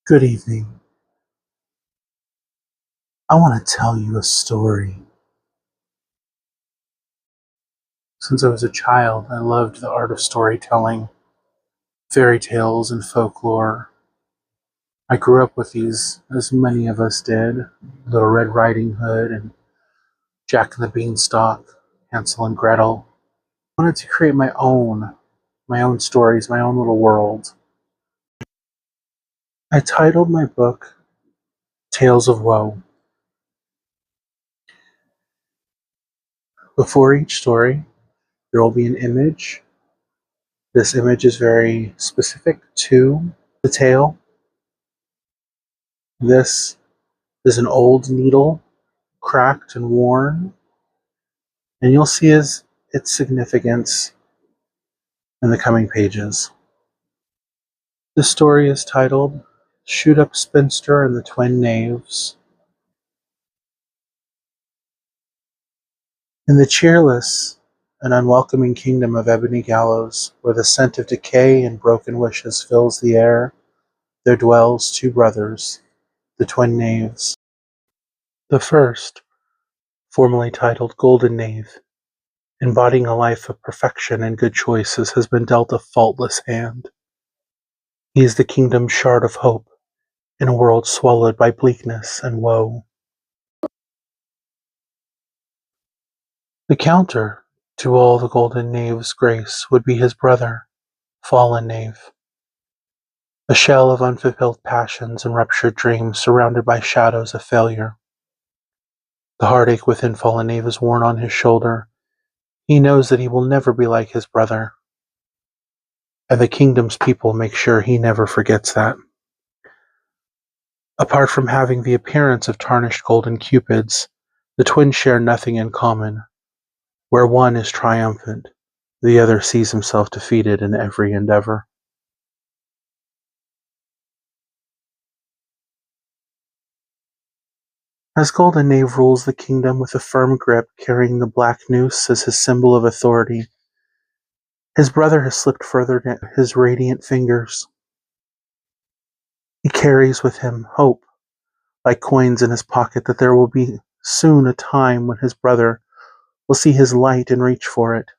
Good evening. I want to tell you a story. Since I was a child, I loved the art of storytelling, fairy tales, and folklore. I grew up with these, as many of us did: Little Red Riding Hood and Jack and the Beanstalk, Hansel and Gretel. I wanted to create my own stories, my own little world. I titled my book Tales of Woe. Before each story, there will be an image. This image is very specific to the tale. This is an old needle, cracked and worn, and you'll see its significance in the coming pages. This story is titled Shoot-Up Spinster and the Twin Knaves. In the cheerless and unwelcoming kingdom of Ebony Gallows, where the scent of decay and broken wishes fills the air, there dwells two brothers, the Twin Knaves. The first, formerly titled Golden Knave, embodying a life of perfection and good choices, has been dealt a faultless hand. He is the kingdom's shard of hope in a world swallowed by bleakness and woe. The counter to all the Golden Knave's grace would be his brother, Fallen Knave, a shell of unfulfilled passions and ruptured dreams surrounded by shadows of failure. The heartache within Fallen Knave is worn on his shoulder. He knows that he will never be like his brother, and the kingdom's people make sure he never forgets that. Apart from having the appearance of tarnished golden cupids, the twins share nothing in common. Where one is triumphant, the other sees himself defeated in every endeavor. As Golden Knave rules the kingdom with a firm grip, carrying the black noose as his symbol of authority, his brother has slipped further down his radiant fingers. He carries with him hope, like coins in his pocket, that there will be soon a time when his brother will see his light and reach for it.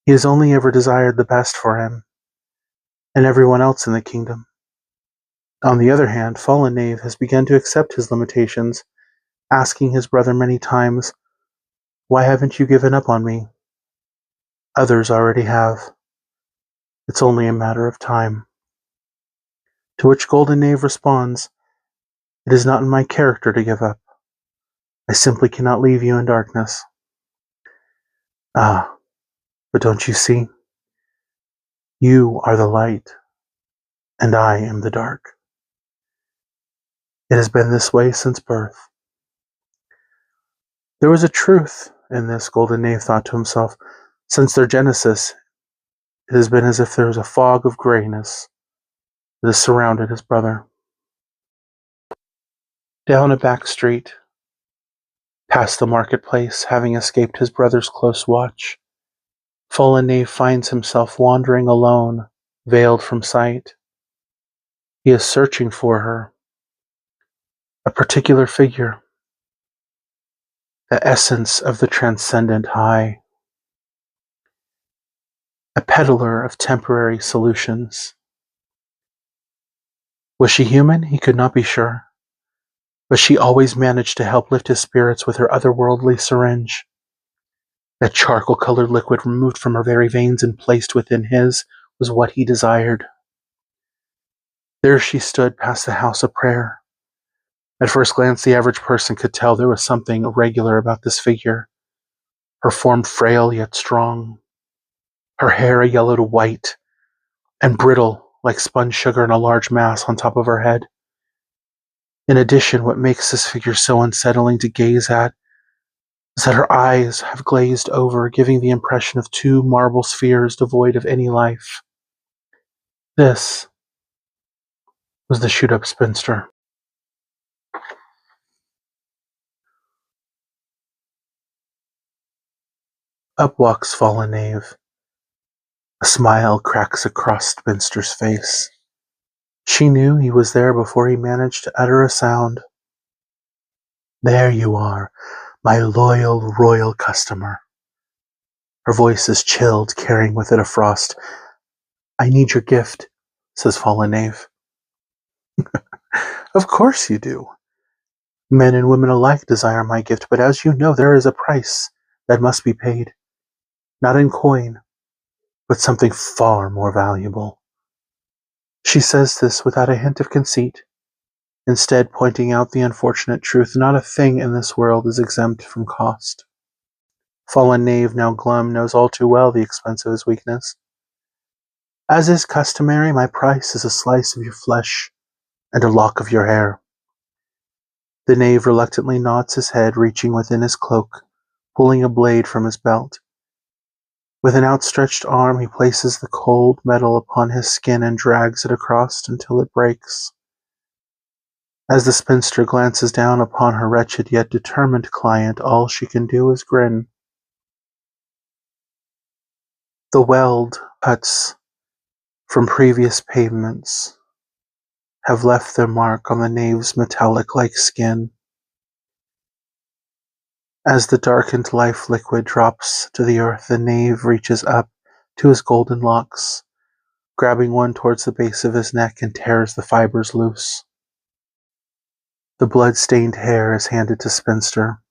He has only ever desired the best for him and everyone else in the kingdom. On the other hand, Fallen Knave has begun to accept his limitations, asking his brother many times, "Why haven't you given up on me?" Others already have. It's only a matter of time. To which Golden Knave responds, "It is not in my character to give up. I simply cannot leave you in darkness." Ah, but don't you see? You are the light, and I am the dark. It has been this way since birth. There was a truth in this, Golden Knave thought to himself. Since their genesis, it has been as if there was a fog of grayness that has surrounded his brother. Down a back street, past the marketplace, having escaped his brother's close watch, Fallen Knave finds himself wandering alone, veiled from sight. He is searching for her, a particular figure, the essence of the transcendent high, a peddler of temporary solutions. Was she human? He could not be sure, but she always managed to help lift his spirits with her otherworldly syringe. That charcoal-colored liquid removed from her very veins and placed within his was what he desired. There she stood past the house of prayer. At first glance, the average person could tell there was something irregular about this figure. Her form frail yet strong, her hair a yellowed white and brittle like spun sugar in a large mass on top of her head. In addition, what makes this figure so unsettling to gaze at is that her eyes have glazed over, giving the impression of two marble spheres devoid of any life. This was the Shoot-Up Spinster. Up walks Fallen Knave. A smile cracks across Spinster's face. She knew he was there before he managed to utter a sound. "There you are, my loyal royal customer." Her voice is chilled, carrying with it a frost. "I need your gift," says Fallen Knave. "Of course you do. Men and women alike desire my gift, but as you know, there is a price that must be paid. Not in coin, but something far more valuable." She says this without a hint of conceit, instead pointing out the unfortunate truth: not a thing in this world is exempt from cost. Fallen Knave, now glum, knows all too well the expense of his weakness. "As is customary, my price is a slice of your flesh and a lock of your hair." The knave reluctantly nods his head, reaching within his cloak, pulling a blade from his belt. With an outstretched arm, he places the cold metal upon his skin and drags it across until it breaks. As the spinster glances down upon her wretched yet determined client, all she can do is grin. The weld cuts from previous pavements have left their mark on the knave's metallic-like skin. As the darkened life liquid drops to the earth, the knave reaches up to his golden locks, grabbing one towards the base of his neck, and tears the fibers loose. The blood-stained hair is handed to Spinster.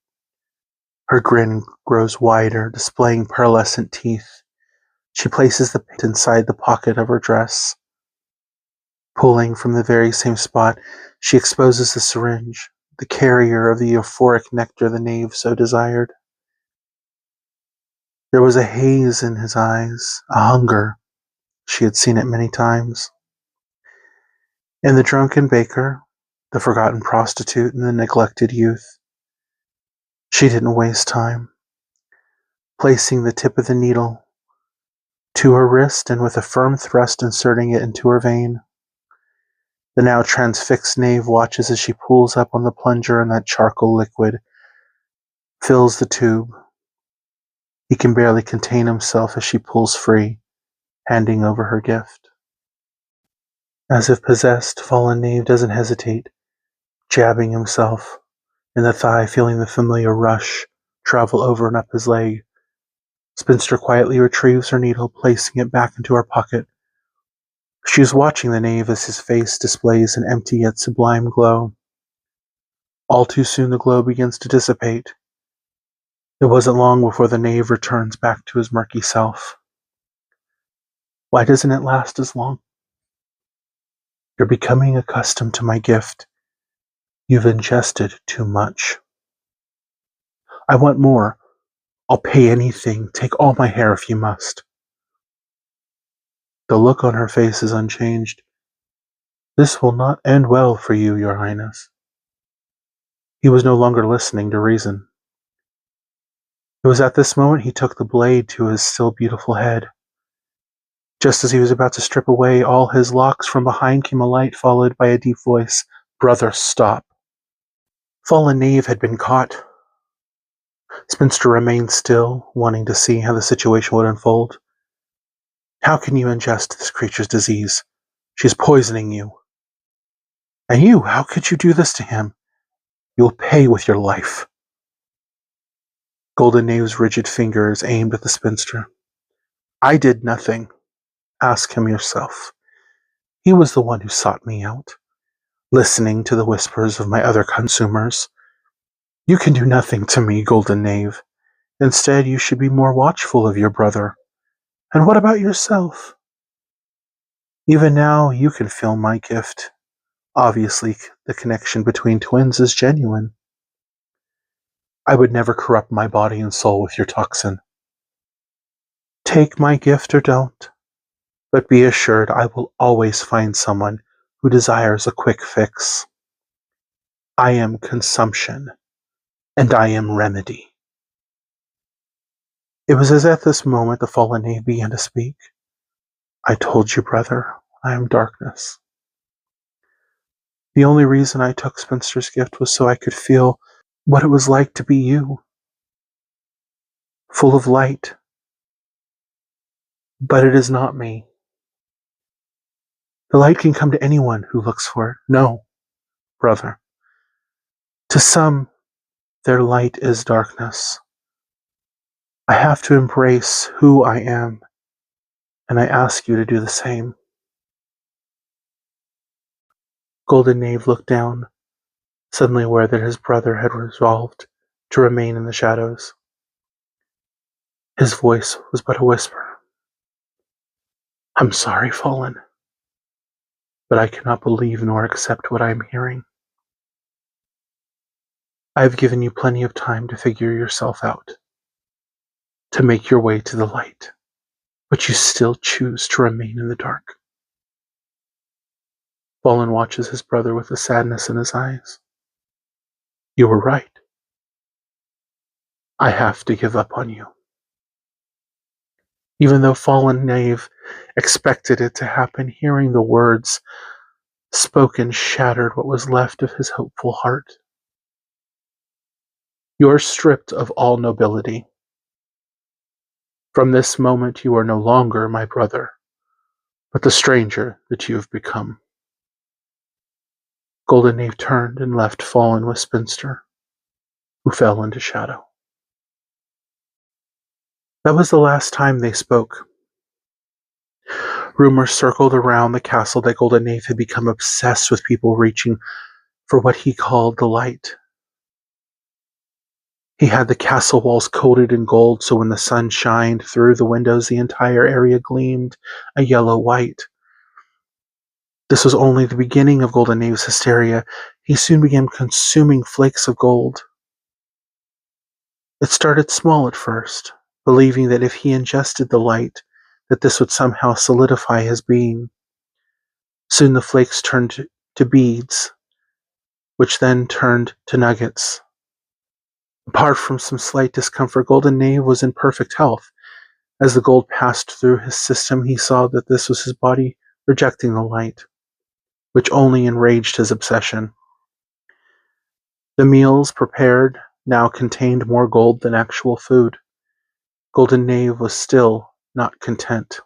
Her grin grows wider, displaying pearlescent teeth. She places the pin inside the pocket of her dress. Pulling from the very same spot, she exposes the syringe, the carrier of the euphoric nectar the knave so desired. There was a haze in his eyes, a hunger. She had seen it many times. In the drunken baker, the forgotten prostitute, and the neglected youth. She didn't waste time. Placing the tip of the needle to her wrist and with a firm thrust inserting it into her vein. The now transfixed knave watches as she pulls up on the plunger, and that charcoal liquid fills the tube. He can barely contain himself as she pulls free, handing over her gift. As if possessed, Fallen Knave doesn't hesitate, jabbing himself in the thigh, feeling the familiar rush travel over and up his leg. Spinster quietly retrieves her needle, placing it back into her pocket. She is watching the knave as his face displays an empty yet sublime glow. All too soon the glow begins to dissipate. It wasn't long before the knave returns back to his murky self. Why doesn't it last as long? You're becoming accustomed to my gift. You've ingested too much. I want more. I'll pay anything. Take all my hair if you must. The look on her face is unchanged. This will not end well for you, Your Highness. He was no longer listening to reason. It was at this moment he took the blade to his still beautiful head. Just as he was about to strip away all his locks, from behind came a light, followed by a deep voice. "Brother, stop." Fallen Knave had been caught. Spinster remained still, wanting to see how the situation would unfold. "How can you ingest this creature's disease? She's poisoning you. And you, how could you do this to him? You'll pay with your life." Golden Knave's rigid fingers aimed at the spinster. "I did nothing. Ask him yourself. He was the one who sought me out, listening to the whispers of my other consumers. You can do nothing to me, Golden Knave. Instead, you should be more watchful of your brother. And what about yourself? Even now, you can feel my gift. Obviously, the connection between twins is genuine. I would never corrupt my body and soul with your toxin. Take my gift or don't, but be assured I will always find someone who desires a quick fix. I am consumption, and I am remedy." It was as at this moment the fallen knave began to speak. "I told you, brother, I am darkness. The only reason I took Spinster's gift was so I could feel what it was like to be you, full of light. But it is not me. The light can come to anyone who looks for it. No, brother. To some, their light is darkness. I have to embrace who I am, and I ask you to do the same. Golden Knave looked down, suddenly aware that his brother had resolved to remain in the shadows. His voice was but a whisper. I'm sorry, Fallen, but I cannot believe nor accept what I am hearing. I have given you plenty of time to figure yourself out, to make your way to the light, but you still choose to remain in the dark. Fallen watches his brother with a sadness in his eyes. You were right. I have to give up on you. Even though Fallen Knave expected it to happen, hearing the words spoken shattered what was left of his hopeful heart. You are stripped of all nobility. From this moment you are no longer my brother, but the stranger that you have become. Golden Knave turned and left Fallen with Spinster, who fell into shadow. That was the last time they spoke. Rumors circled around the castle that Golden Knave had become obsessed with people reaching for what he called the light. He had the castle walls coated in gold, so when the sun shined through the windows, the entire area gleamed a yellow-white. This was only the beginning of Golden Knave's hysteria. He soon began consuming flakes of gold. It started small at first, believing that if he ingested the light, that this would somehow solidify his being. Soon the flakes turned to beads, which then turned to nuggets. Apart from some slight discomfort, Golden Knave was in perfect health. As the gold passed through his system, he saw that this was his body rejecting the light, which only enraged his obsession. The meals prepared now contained more gold than actual food. Golden Knave was still not content.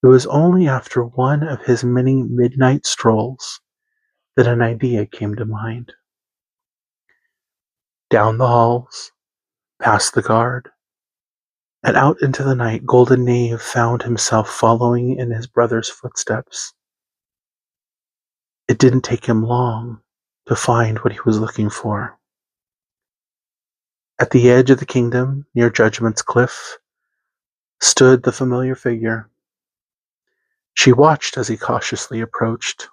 It was only after one of his many midnight strolls that an idea came to mind. Down the halls, past the guard, and out into the night, Golden Knave found himself following in his brother's footsteps. It didn't take him long to find what he was looking for. At the edge of the kingdom, near Judgment's Cliff, stood the familiar figure. She watched as he cautiously approached.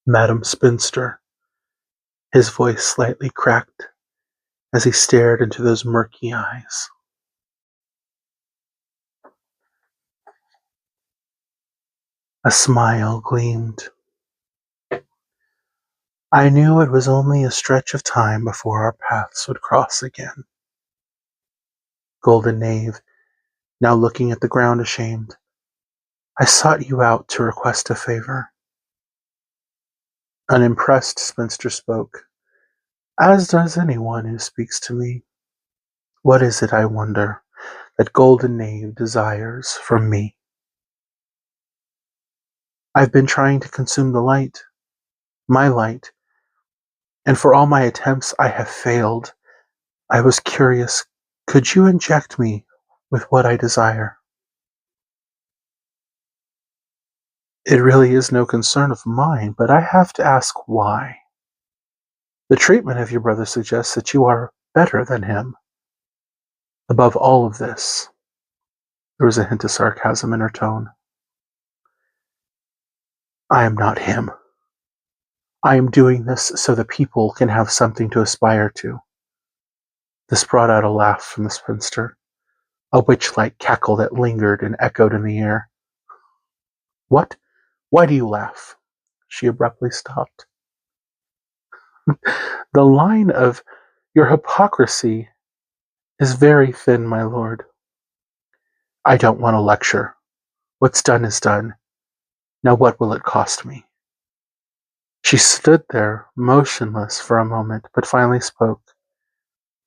Madam Spinster. His voice slightly cracked as he stared into those murky eyes. A smile gleamed. I knew it was only a stretch of time before our paths would cross again. Golden Knave, now looking at the ground ashamed. I sought you out to request a favor. Unimpressed, Spinster spoke, as does anyone who speaks to me. What is it, I wonder, that Golden Knave desires from me? I've been trying to consume the light, my light, and for all my attempts I have failed. I was curious, could you inject me with what I desire? It really is no concern of mine, but I have to ask why. The treatment of your brother suggests that you are better than him. Above all of this, there was a hint of sarcasm in her tone. I am not him. I am doing this so the people can have something to aspire to. This brought out a laugh from the spinster, a witch-like cackle that lingered and echoed in the air. What? Why do you laugh? She abruptly stopped. The line of your hypocrisy is very thin, my lord. I don't want to lecture. What's done is done. Now what will it cost me? She stood there, motionless for a moment, but finally spoke.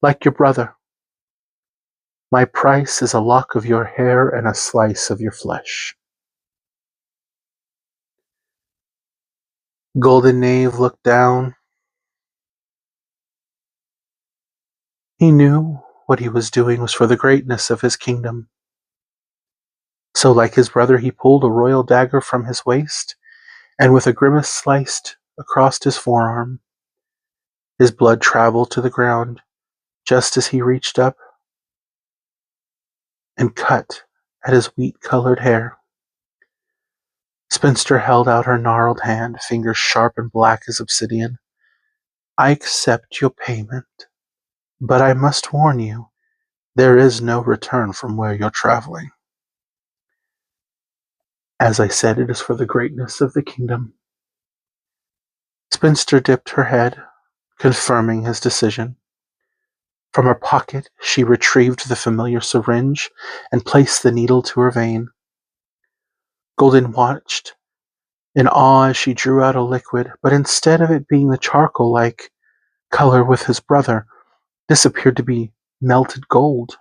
Like your brother. My price is a lock of your hair and a slice of your flesh." Golden Knave looked down. He knew what he was doing was for the greatness of his kingdom. So, like his brother, he pulled a royal dagger from his waist, and with a grimace sliced across his forearm. His blood traveled to the ground just as he reached up and cut at his wheat-colored hair. Spinster held out her gnarled hand, fingers sharp and black as obsidian. "I accept your payment, but I must warn you, there is no return from where you're traveling. As I said, it is for the greatness of the kingdom." Spinster dipped her head, confirming his decision. From her pocket, she retrieved the familiar syringe and placed the needle to her vein. Golden watched in awe as she drew out a liquid, but instead of it being the charcoal-like color with his brother, this appeared to be melted gold,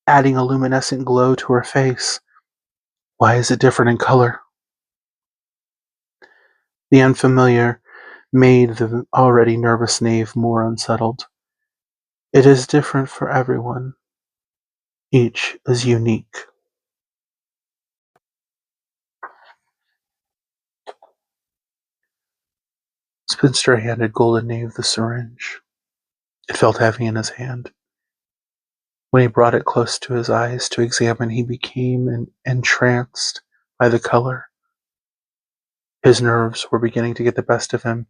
adding a luminescent glow to her face. "Why is it different in color?" The unfamiliar made the already nervous Knave more unsettled. "It is different for everyone. Each is unique." Spinster handed Golden Knave the syringe. It felt heavy in his hand. When he brought it close to his eyes to examine, he became entranced by the color. His nerves were beginning to get the best of him,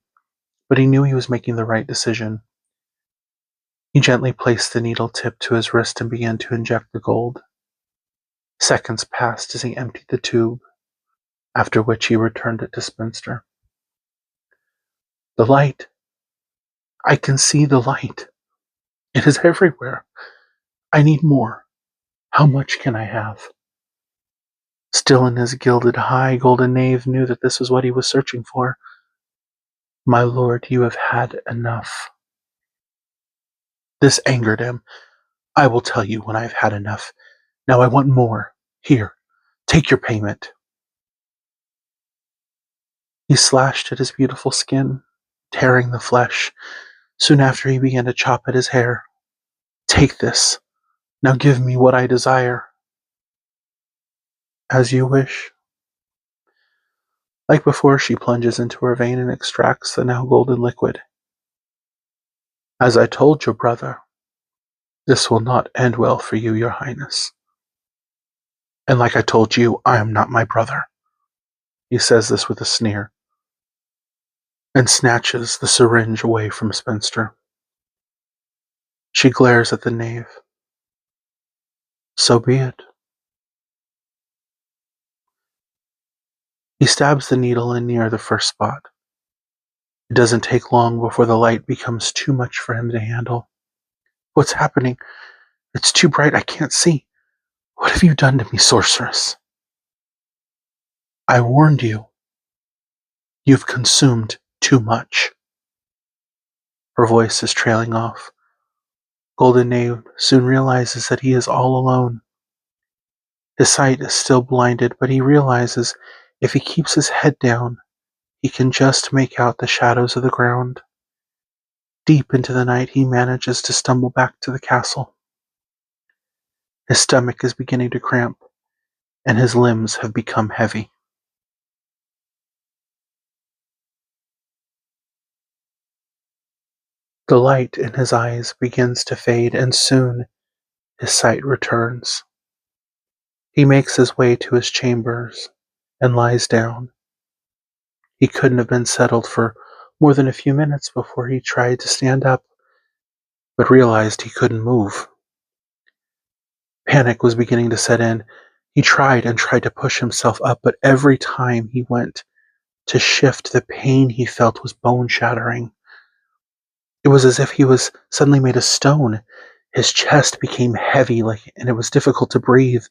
but he knew he was making the right decision. He gently placed the needle tip to his wrist and began to inject the gold. Seconds passed as he emptied the tube, after which he returned it to Spinster. "The light! I can see the light! It is everywhere! I need more. How much can I have?" Still in his gilded high, Golden Knave knew that this was what he was searching for. "My lord, you have had enough." This angered him. "I will tell you when I have had enough. Now I want more. Here, take your payment." He slashed at his beautiful skin, tearing the flesh. Soon after, he began to chop at his hair. "Take this. Now give me what I desire." "As you wish." Like before, she plunges into her vein and extracts the now golden liquid. "As I told your brother, this will not end well for you, your highness. And like I told you, I am not my brother." He says this with a sneer, and snatches the syringe away from Spinster. She glares at the Knave. "So be it." He stabs the needle in near the first spot. It doesn't take long before the light becomes too much for him to handle. "What's happening? It's too bright, I can't see. What have you done to me, sorceress?" "I warned you. You've consumed too much." Her voice is trailing off. Golden Knave soon realizes that he is all alone. His sight is still blinded, but he realizes if he keeps his head down, he can just make out the shadows of the ground. Deep into the night, he manages to stumble back to the castle. His stomach is beginning to cramp, and his limbs have become heavy. The light in his eyes begins to fade, and soon his sight returns. He makes his way to his chambers and lies down. He couldn't have been settled for more than a few minutes before he tried to stand up, but realized he couldn't move. Panic was beginning to set in. He tried and tried to push himself up, but every time he went to shift, the pain he felt was bone-shattering. It was as if he was suddenly made of stone. His chest became heavy, and it was difficult to breathe.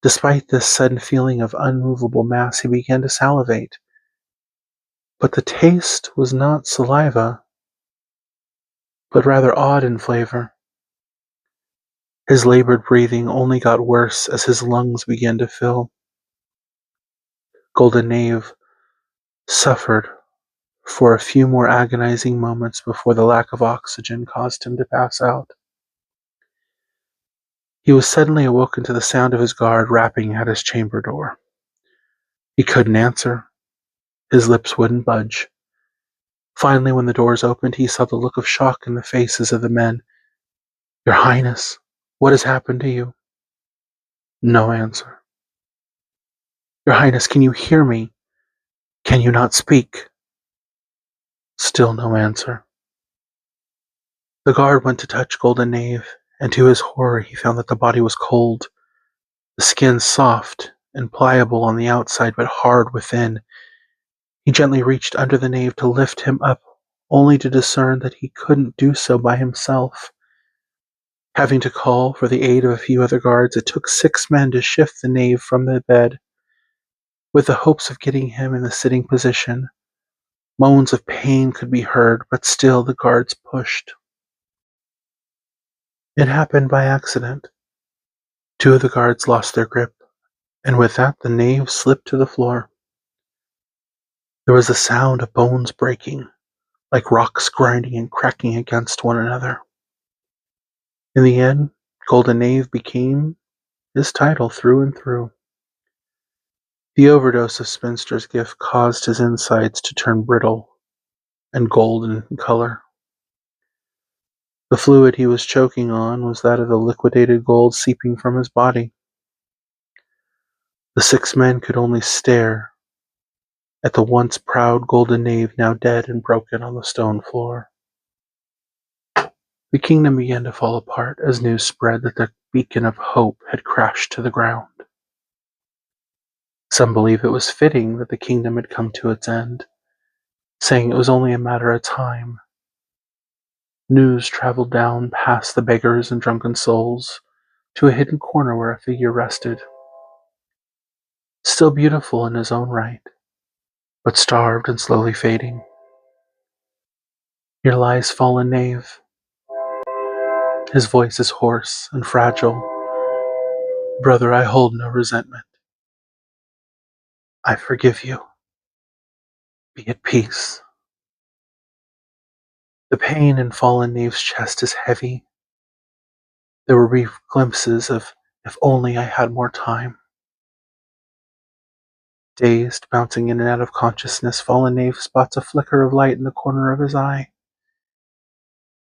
Despite this sudden feeling of unmovable mass, he began to salivate. But the taste was not saliva, but rather odd in flavor. His labored breathing only got worse as his lungs began to fill. Golden Knave suffered for a few more agonizing moments before the lack of oxygen caused him to pass out. He was suddenly awoken to the sound of his guard rapping at his chamber door. He couldn't answer. His lips wouldn't budge. Finally, when the doors opened, he saw the look of shock in the faces of the men. "Your Highness, what has happened to you?" No answer. "Your Highness, can you hear me? Can you not speak?" Still no answer. The guard went to touch Golden Knave, and to his horror he found that the body was cold, the skin soft and pliable on the outside but hard within. He gently reached under the knave to lift him up, only to discern that he couldn't do so by himself. Having to call for the aid of a few other guards, it took 6 men to shift the knave from the bed. With the hopes of getting him in the sitting position, moans of pain could be heard, but still the guards pushed. It happened by accident. 2 of the guards lost their grip, and with that the knave slipped to the floor. There was a sound of bones breaking, like rocks grinding and cracking against one another. In the end, Golden Knave became his title through and through. The overdose of Spinster's gift caused his insides to turn brittle and golden in color. The fluid he was choking on was that of the liquidated gold seeping from his body. The 6 men could only stare at the once proud Golden Knave now dead and broken on the stone floor. The kingdom began to fall apart as news spread that the beacon of hope had crashed to the ground. Some believe it was fitting that the kingdom had come to its end, saying it was only a matter of time. News traveled down past the beggars and drunken souls to a hidden corner where a figure rested, still beautiful in his own right, but starved and slowly fading. Here lies fallen Knave. His voice is hoarse and fragile. "Brother, I hold no resentment. I forgive you. Be at peace." The pain in fallen Knave's chest is heavy. There were brief glimpses of "if only I had more time." Dazed, bouncing in and out of consciousness, fallen Knave spots a flicker of light in the corner of his eye.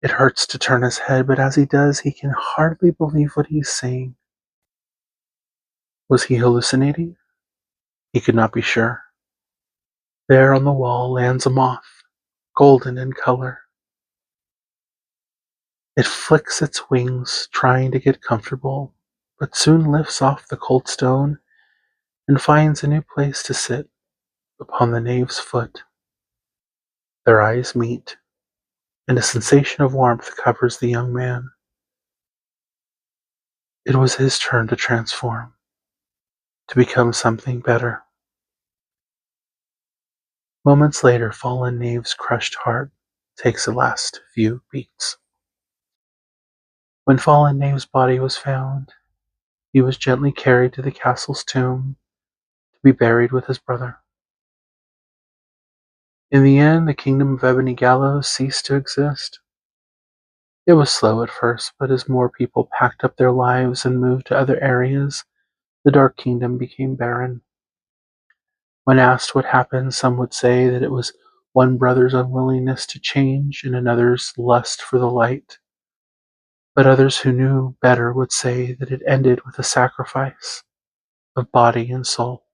It hurts to turn his head, but as he does, he can hardly believe what he's seeing. Was he hallucinating? He could not be sure. There on the wall lands a moth, golden in color. It flicks its wings, trying to get comfortable, but soon lifts off the cold stone and finds a new place to sit upon the Knave's foot. Their eyes meet, and a sensation of warmth covers the young man. It was his turn to transform, to become something better. Moments later, fallen Knave's crushed heart takes the last few beats. When fallen Knave's body was found, he was gently carried to the castle's tomb to be buried with his brother. In the end, the kingdom of Ebony Gallows ceased to exist. It was slow at first, but as more people packed up their lives and moved to other areas, the Dark Kingdom became barren. When asked what happened, some would say that it was one brother's unwillingness to change and another's lust for the light. But others who knew better would say that it ended with a sacrifice of body and soul.